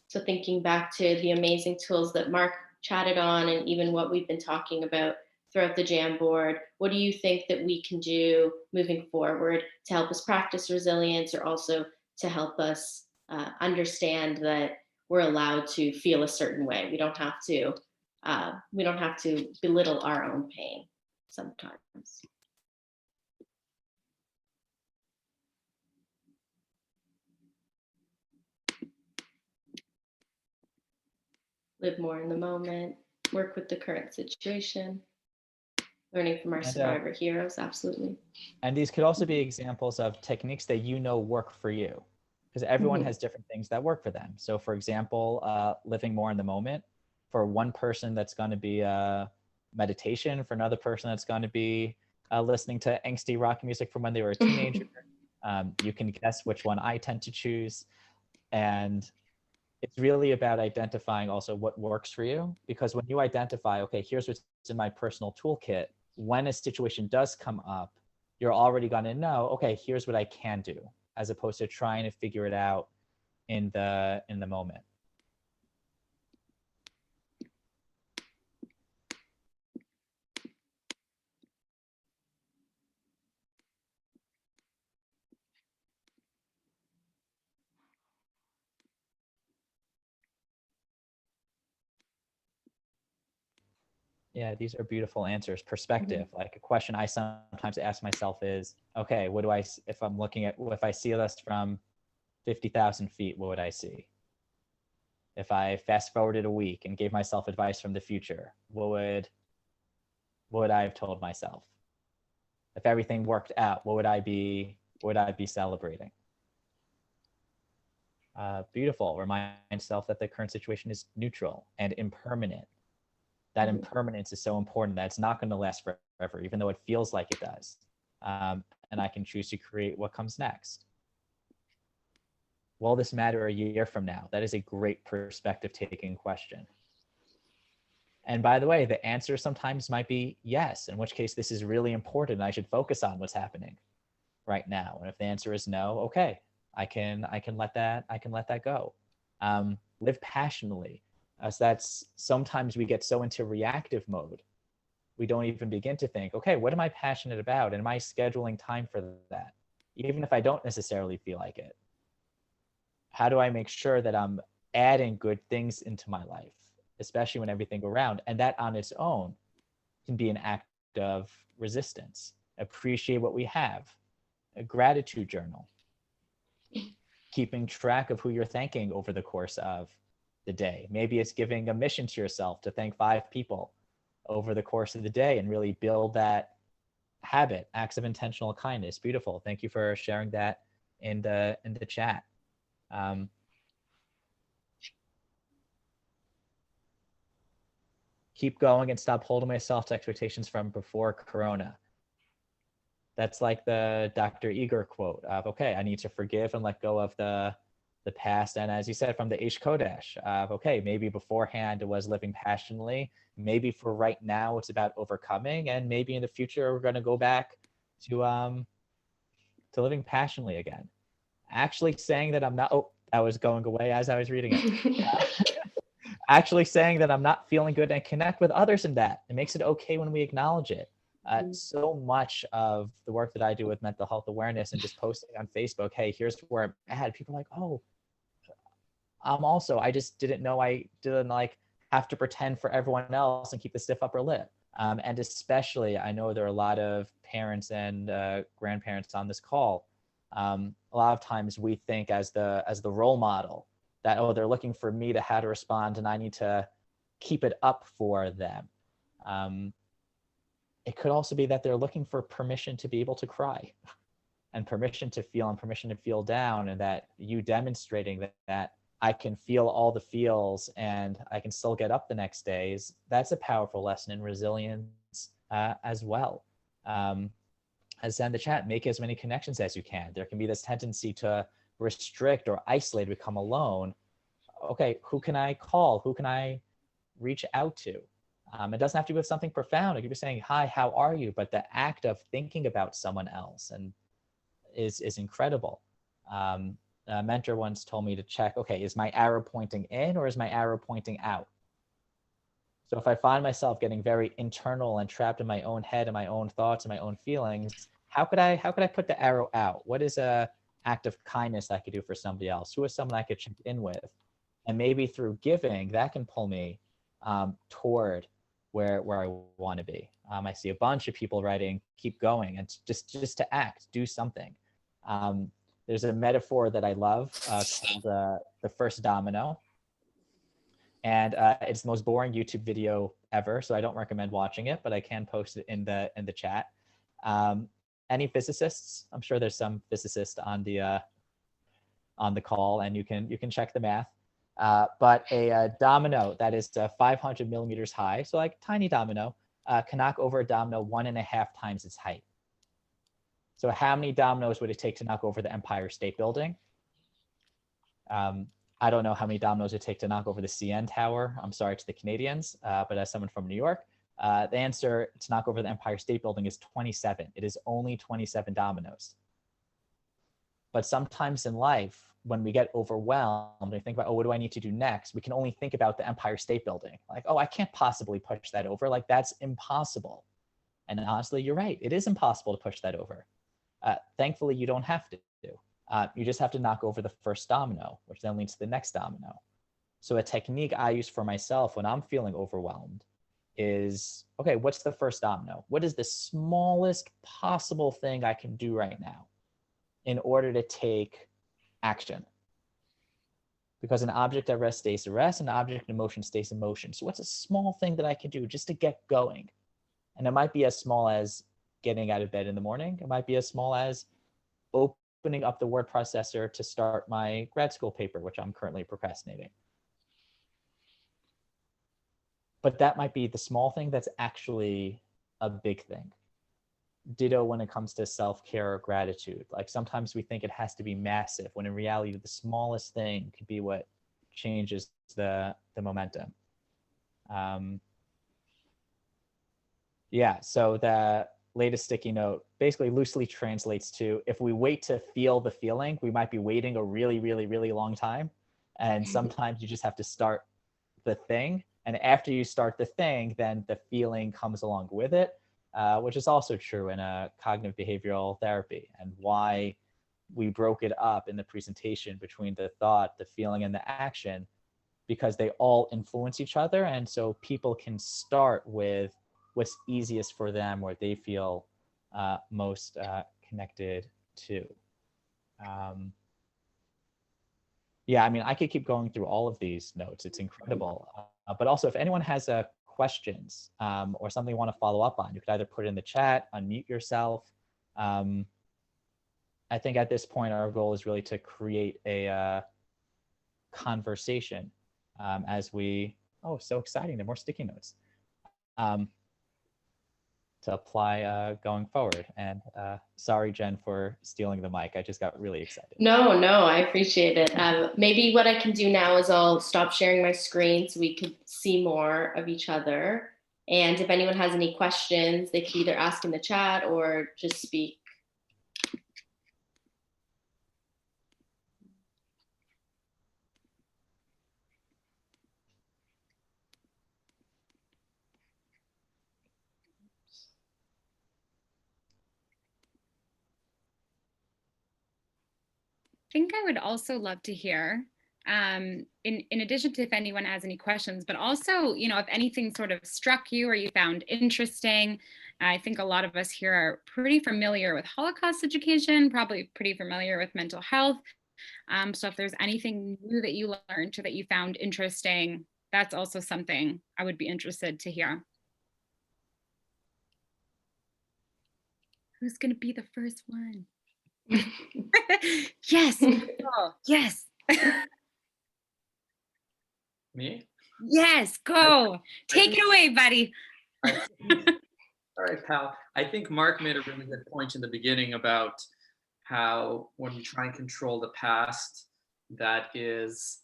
So thinking back to the amazing tools that Marc chatted on, and even what we've been talking about throughout the Jamboard, what do you think that we can do moving forward to help us practice resilience, or also to help us understand that we're allowed to feel a certain way? We don't have to belittle our own pain sometimes. Live more in the moment, work with the current situation, learning from our survivor heroes, absolutely. And these could also be examples of techniques that you know work for you, because everyone has different things that work for them. So for example, living more in the moment, for one person that's going to be meditation, for another person that's going to be listening to angsty rock music from when they were a teenager. You can guess which one I tend to choose. And it's really about identifying also what works for you, because when you identify, okay, here's what's in my personal toolkit, when a situation does come up, you're already going to know, okay, here's what I can do, as opposed to trying to figure it out in the moment. Yeah, these are beautiful answers. Perspective, like a question I sometimes ask myself is, okay, what do I, if I'm looking at, if I see this from 50,000 feet, what would I see? If I fast forwarded a week and gave myself advice from the future, what would I have told myself? If everything worked out, what would I be celebrating? Beautiful. Remind yourself that the current situation is neutral and impermanent. That impermanence is so important that it's not going to last forever, even though it feels like it does. And I can choose to create what comes next. Will this matter a year from now? That is a great perspective taking question. And by the way, the answer sometimes might be yes, in which case this is really important and I should focus on what's happening right now. And if the answer is no, okay, I can let that go. Live passionately. So that's sometimes we get so into reactive mode, we don't even begin to think, okay, what am I passionate about? And am I scheduling time for that? Even if I don't necessarily feel like it. How do I make sure that I'm adding good things into my life, especially when everything around, and that on its own can be an act of resistance. Appreciate what we have. A gratitude journal. Keeping track of who you're thanking over the course of the day. Maybe it's giving a mission to yourself to thank 5 people over the course of the day and really build that habit, acts of intentional kindness. Beautiful. Thank you for sharing that in the chat. Keep going and stop holding myself to expectations from before Corona. That's like the Dr. Eager quote of, okay, I need to forgive and let go of the past. And as you said, from the Aish Kodesh of, okay, maybe beforehand it was living passionately. Maybe for right now, it's about overcoming. And maybe in the future, we're going to go back to living passionately again. Actually saying that I'm not, oh, that was going away as I was reading it. Actually saying that I'm not feeling good and connect with others in that. It makes it okay when we acknowledge it. So much of the work that I do with mental health awareness and just posting on Facebook, hey, here's where I'm at. People are like, oh, I just didn't know I didn't like have to pretend for everyone else and keep the stiff upper lip. And especially, I know there are a lot of parents and grandparents on this call. A lot of times we think as the role model that, oh, they're looking for me to how to respond and I need to keep it up for them. It could also be that they're looking for permission to be able to cry and permission to feel and permission to feel down, and that you demonstrating that I can feel all the feels and I can still get up the next days. That's a powerful lesson in resilience as well. As said in the chat, make as many connections as you can. There can be this tendency to restrict or isolate, become alone. Okay, who can I call? Who can I reach out to? It doesn't have to be with something profound. It could be saying, hi, how are you? But the act of thinking about someone else and is incredible. A mentor once told me to check, okay, is my arrow pointing in or is my arrow pointing out? So if I find myself getting very internal and trapped in my own head and my own thoughts and my own feelings, how could I put the arrow out? What is a act of kindness I could do for somebody else? Who is someone I could check in with? And maybe through giving, that can pull me toward where I want to be. I see a bunch of people writing, keep going, and just to act, do something. There's a metaphor that I love called the first domino. And it's the most boring YouTube video ever, so I don't recommend watching it, but I can post it in the chat. Any physicists? I'm sure there's some physicist on the call, and you can check the math. But a domino that is 500 millimeters high, so like tiny domino, can knock over a domino 1.5 times its height. So how many dominoes would it take to knock over the Empire State Building? I don't know how many dominoes it take to knock over the CN Tower. I'm sorry to the Canadians, but as someone from New York, the answer to knock over the Empire State Building is 27. It is only 27 dominoes. But sometimes in life, when we get overwhelmed and we think about, oh, what do I need to do next? We can only think about the Empire State Building. Like, oh, I can't possibly push that over. Like, that's impossible. And honestly, you're right. It is impossible to push that over. Thankfully, you don't have to. You just have to knock over the first domino, which then leads to the next domino. So a technique I use for myself when I'm feeling overwhelmed is, okay, what's the first domino? What is the smallest possible thing I can do right now in order to take action? because an object at rest stays at rest, and an object in motion stays in motion. So what's a small thing that I can do just to get going? And it might be as small as getting out of bed in the morning. It might be as small as opening up the word processor to start my grad school paper, which I'm currently procrastinating. But that might be the small thing that's actually a big thing. Ditto when it comes to self-care or gratitude. Like sometimes we think it has to be massive, when in reality, the smallest thing could be what changes the momentum. Yeah, so the latest sticky note basically loosely translates to, if we wait to feel the feeling, we might be waiting a really, really, really long time. And sometimes you just have to start the thing. And after you start the thing, then the feeling comes along with it, which is also true in a cognitive behavioral therapy, and why we broke it up in the presentation between the thought, the feeling, and the action, because they all influence each other. And so people can start with what's easiest for them, where they feel most connected to. Yeah, I mean, I could keep going through all of these notes. It's incredible. But also, if anyone has questions or something you want to follow up on, you could either put it in the chat, unmute yourself. I think at this point, our goal is really to create a conversation as we, oh, so exciting, there are more sticky notes, to apply going forward. And sorry, Jen, for stealing the mic. I just got really excited. No, I appreciate it. Maybe what I can do now is I'll stop sharing my screen so we could see more of each other. And if anyone has any questions, they can either ask in the chat or just speak. I think I would also love to hear, in addition to if anyone has any questions, but also, if anything sort of struck you or you found interesting. I think a lot of us here are pretty familiar with Holocaust education, probably pretty familiar with mental health. So if there's anything new that you learned or that you found interesting, that's also something I would be interested to hear. Who's going to be the first one? Yes. Oh, yes. Me? Yes, go. Take it away, buddy. All right, pal. I think Mark made a really good point in the beginning about how when we try and control the past, that is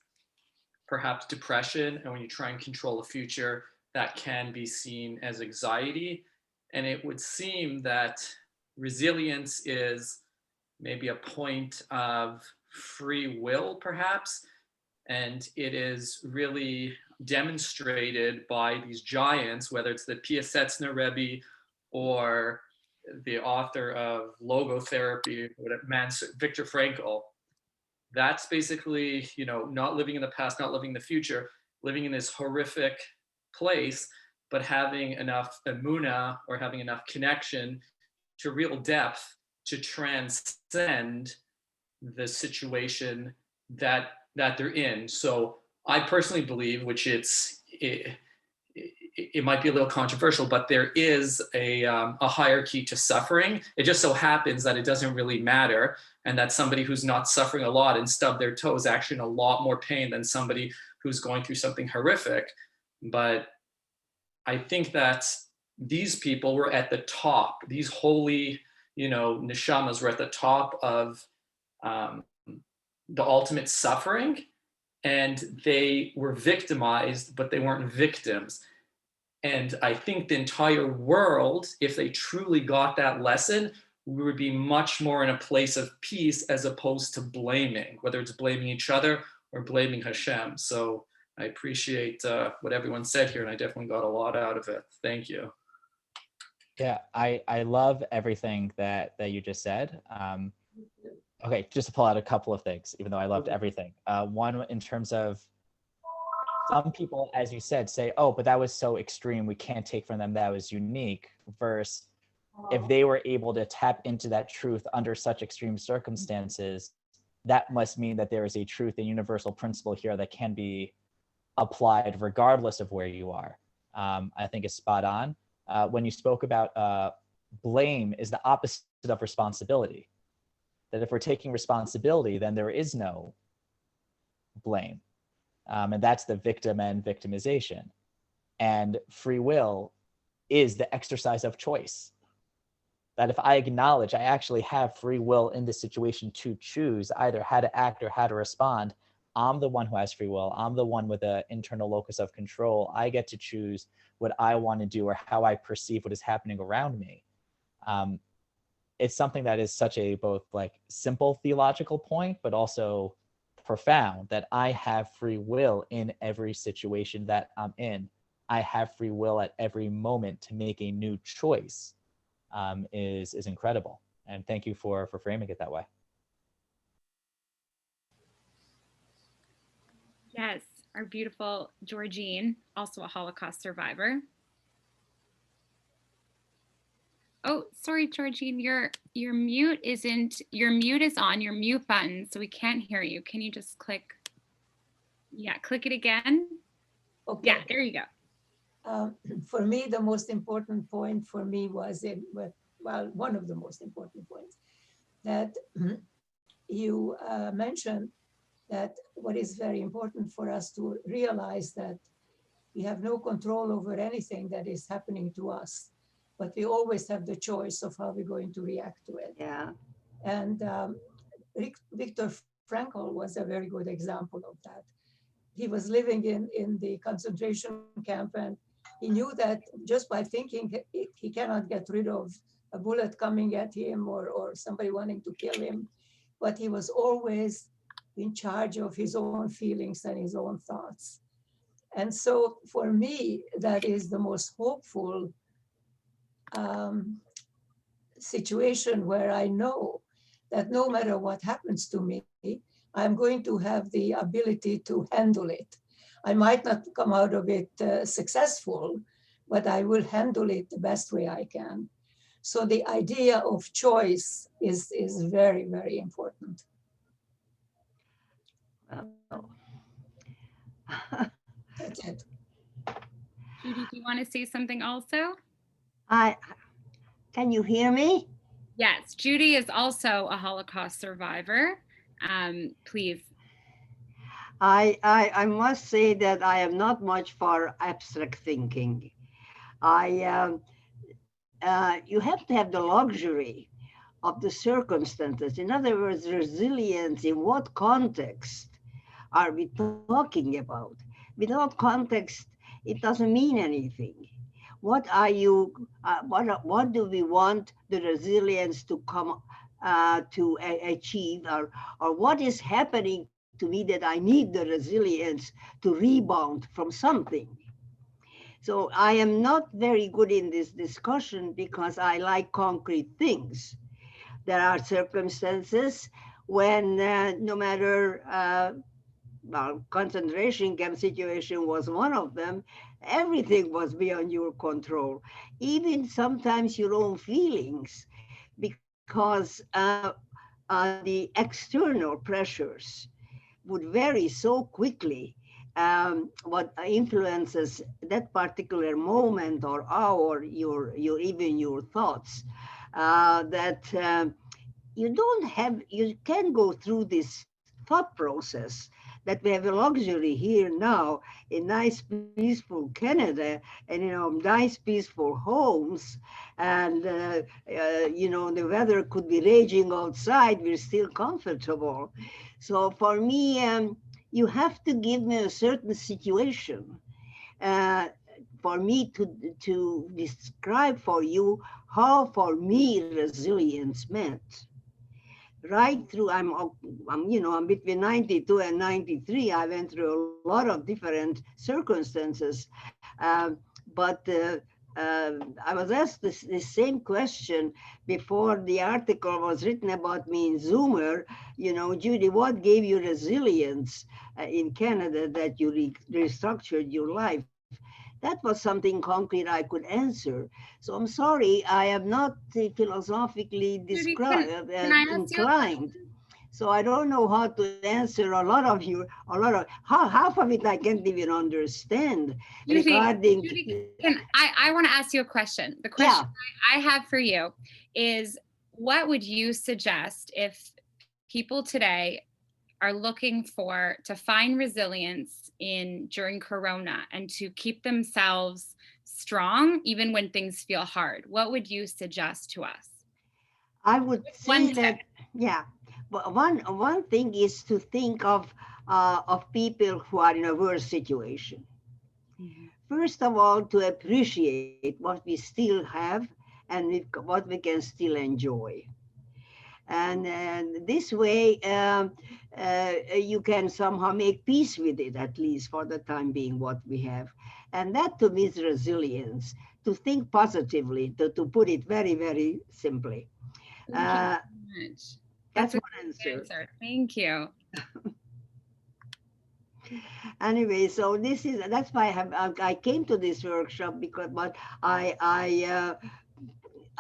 perhaps depression, and when you try and control the future, that can be seen as anxiety. And it would seem that resilience is maybe a point of free will, perhaps, and it is really demonstrated by these giants, whether it's the Piaseczna Rebbe or the author of logotherapy, Viktor Frankl. That's basically, not living in the past, not living in the future, living in this horrific place, but having enough emunah, or having enough connection to real depth to transcend the situation that they're in. So I personally believe, which it might be a little controversial, but there is a hierarchy to suffering. It just so happens that it doesn't really matter, and that somebody who's not suffering a lot and stubbed their toe is actually in a lot more pain than somebody who's going through something horrific. But I think that these people were at the top. These holy, neshamas were at the top of the ultimate suffering, and they were victimized, but they weren't victims. And I think the entire world, if they truly got that lesson, we would be much more in a place of peace, as opposed to blaming, whether it's blaming each other or blaming Hashem. So I appreciate what everyone said here, and I definitely got a lot out of it. Thank you. Yeah, I love everything that you just said. Okay, just to pull out a couple of things, even though I loved everything. One, in terms of some people, as you said, say, oh, but that was so extreme, we can't take from them that was unique, versus if they were able to tap into that truth under such extreme circumstances, that must mean that there is a truth and universal principle here that can be applied regardless of where you are. I think is spot on. When you spoke about blame is the opposite of responsibility. That if we're taking responsibility, then there is no blame. And that's the victim and victimization. And free will is the exercise of choice. That if I acknowledge I actually have free will in this situation to choose either how to act or how to respond, I'm the one who has free will. I'm the one with an internal locus of control. I get to choose what I want to do or how I perceive what is happening around me. It's something that is such a both like simple theological point, but also profound, that I have free will in every situation that I'm in. I have free will at every moment to make a new choice. Is incredible. And thank you for framing it that way. Yes, our beautiful Georgine, also a Holocaust survivor. Oh, sorry, Georgine, your mute is on, your mute button, so we can't hear you. Can you just click it again? Okay. Yeah, there you go. For me, the most important point for me was one of the most important points that you mentioned, that what is very important for us to realize that we have no control over anything that is happening to us, but we always have the choice of how we're going to react to it. Yeah. And Viktor Frankl was a very good example of that. He was living in the concentration camp, and he knew that just by thinking he cannot get rid of a bullet coming at him or somebody wanting to kill him, but he was always in charge of his own feelings and his own thoughts. And so for me, that is the most hopeful situation, where I know that no matter what happens to me, I'm going to have the ability to handle it. I might not come out of it successful, but I will handle it the best way I can. So the idea of choice is very, very important. That's it. Judy, do you want to say something also? Can you hear me? Yes, Judy is also a Holocaust survivor. Please. I must say that I am not much for abstract thinking. You have to have the luxury of the circumstances. In other words, resilience. In what context are we talking about? Without context, it doesn't mean anything. What are you? What do we want the resilience to come to achieve, or what is happening to me that I need the resilience to rebound from something? So I am not very good in this discussion because I like concrete things. There are circumstances when no matter concentration camp situation was one of them, everything was beyond your control, even sometimes your own feelings, because the external pressures would vary so quickly. What influences that particular moment or hour, your even your thoughts, that you can go through this thought process that we have a luxury here now in nice peaceful Canada and nice peaceful homes, and the weather could be raging outside, we're still comfortable. So for me, you have to give me a certain situation for me to describe for you how for me resilience meant. Right through, I'm between 92 and 93. I went through a lot of different circumstances, but I was asked this same question before the article was written about me in Zoomer. Judy, what gave you resilience in Canada that you restructured your life? That was something concrete I could answer. So I'm sorry, I am not philosophically Judy, can I ask inclined. So I don't know how to answer half of it I can't even understand Judy, regarding, I want to ask you a question. The yeah. question I have for you is, what would you suggest if people today are looking to find resilience during Corona and to keep themselves strong even when things feel hard? What would you suggest to us? I would One say tip. that, yeah. But one thing is to think of people who are in a worse situation. Mhm. First of all, to appreciate what we still have and what we can still enjoy. And this way, you can somehow make peace with it, at least for the time being, what we have. And that to me is resilience, to think positively, to put it very, very simply. Thank you Uh, so much. That's that's a one great answer. answer. Thank you. Anyway, so that's why I came to this workshop, because but I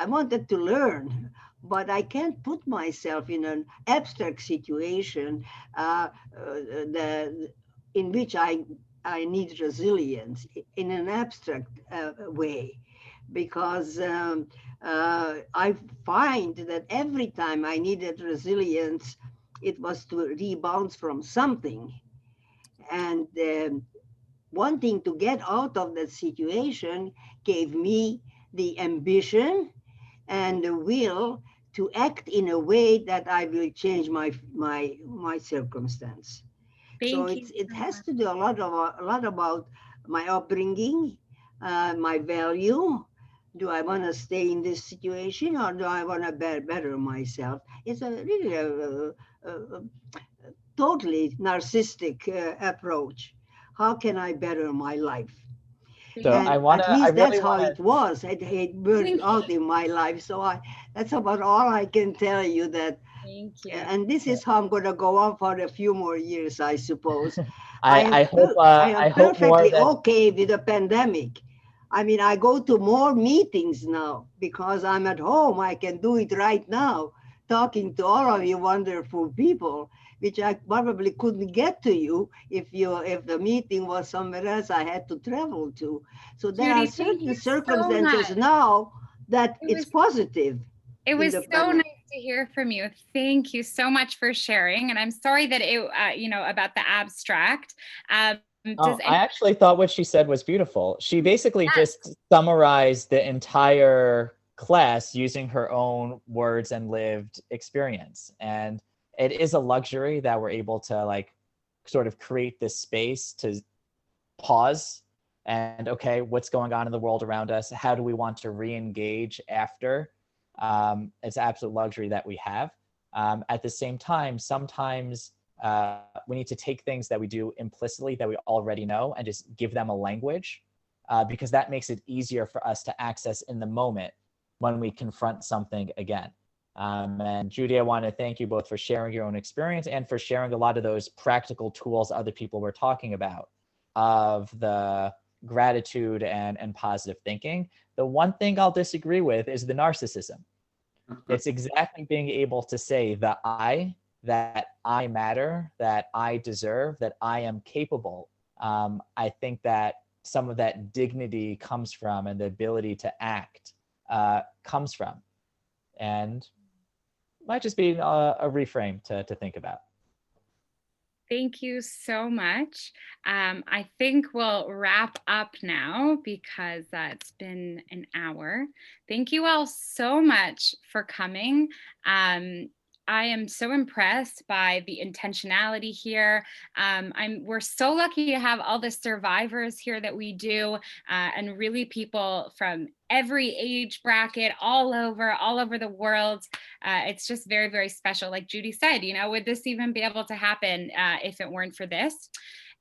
wanted to learn, but I can't put myself in an abstract situation, in which I need resilience in an abstract way, because I find that every time I needed resilience, it was to rebound from something. And wanting to get out of that situation gave me the ambition and the will to act in a way that I will change my circumstance. So Thank you it so has much. to do a lot about my upbringing, my value. Do I want to stay in this situation, or do I want to better myself? It's a really a totally narcissistic approach. How can I better my life? Thank So you. And at I least that's really how wanna, it was. It worked Thank out in my life. So that's about all I can tell you. That, Thank you. and this yeah. is how I'm going to go on for a few more years, I suppose. I am I am I hope more perfectly than, okay with the pandemic. I mean, I go to more meetings now because I'm at home. I can do it right now, talking to all of you wonderful people, which I probably couldn't get to you if the meeting was somewhere else I had to travel to. So there are Judy, thank certain you so circumstances much. now that It it's was positive it in was the so pandemic. nice to hear from you. Thank you so much for sharing. And I'm sorry that about the abstract. Does oh, I actually thought what she said was beautiful. She basically Yes, just summarized the entire class using her own words and lived experience. And it is a luxury that we're able to like sort of create this space to pause and, okay, what's going on in the world around us? How do we want to re-engage after? It's an absolute luxury that we have. At the same time, sometimes we need to take things that we do implicitly that we already know and just give them a language, because that makes it easier for us to access in the moment when we confront something again. And Judy, I want to thank you both for sharing your own experience and for sharing a lot of those practical tools other people were talking about, of the gratitude and positive thinking. The one thing I'll disagree with is the narcissism. It's exactly being able to say that I matter, that I deserve, that I am capable. I think that some of that dignity comes from, and the ability to act comes from, and might just be a reframe to think about. thank you so much. I think we'll wrap up now because it's been an hour. Thank you all so much for coming. I am so impressed by the intentionality here. We're so lucky to have all the survivors here that we do, and really people from every age bracket, all over the world. It's just very, very special. Like Judy said, would this even be able to happen if it weren't for this?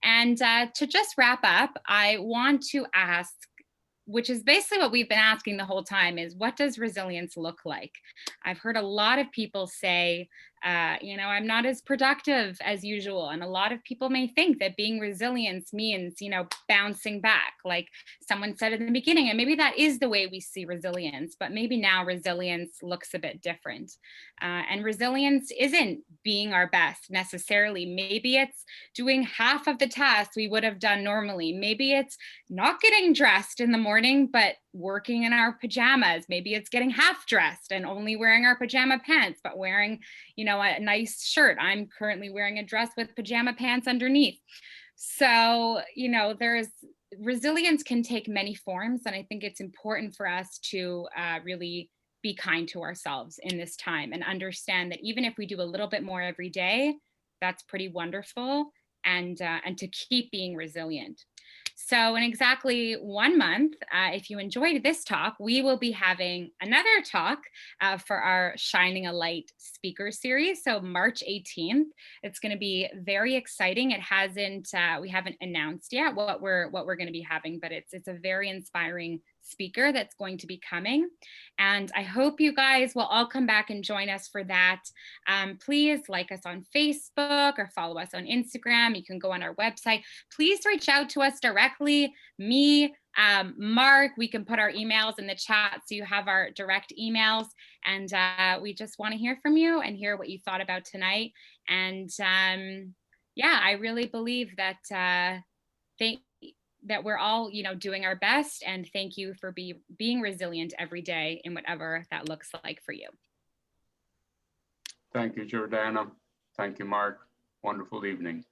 And to just wrap up, I want to ask, which is basically what we've been asking the whole time, is what does resilience look like? I've heard a lot of people say I'm not as productive as usual. And a lot of people may think that being resilient means, bouncing back, like someone said in the beginning, and maybe that is the way we see resilience, but maybe now resilience looks a bit different. And resilience isn't being our best necessarily. Maybe it's doing half of the tasks we would have done normally. Maybe it's not getting dressed in the morning, but working in our pajamas. Maybe it's getting half dressed and only wearing our pajama pants, but wearing, a nice shirt. I'm currently wearing a dress with pajama pants underneath. So, there's resilience can take many forms. And I think it's important for us to really be kind to ourselves in this time and understand that even if we do a little bit more every day, that's pretty wonderful, and to keep being resilient. So in exactly 1 month, if you enjoyed this talk, we will be having another talk for our Shining a Light speaker series. So March 18th, it's going to be very exciting. We haven't announced yet what we're going to be having, but it's a very inspiring speaker that's going to be coming. And I hope you guys will all come back and join us for that. Please like us on Facebook or follow us on Instagram. You can go on our website. Please reach out to us directly, me, Mark. We can put our emails in the chat so you have our direct emails. And we just want to hear from you and hear what you thought about tonight. And I really believe that that we're all, doing our best, and thank you for being resilient every day in whatever that looks like for you. Thank you, Jordana. Thank you, Mark. Wonderful evening.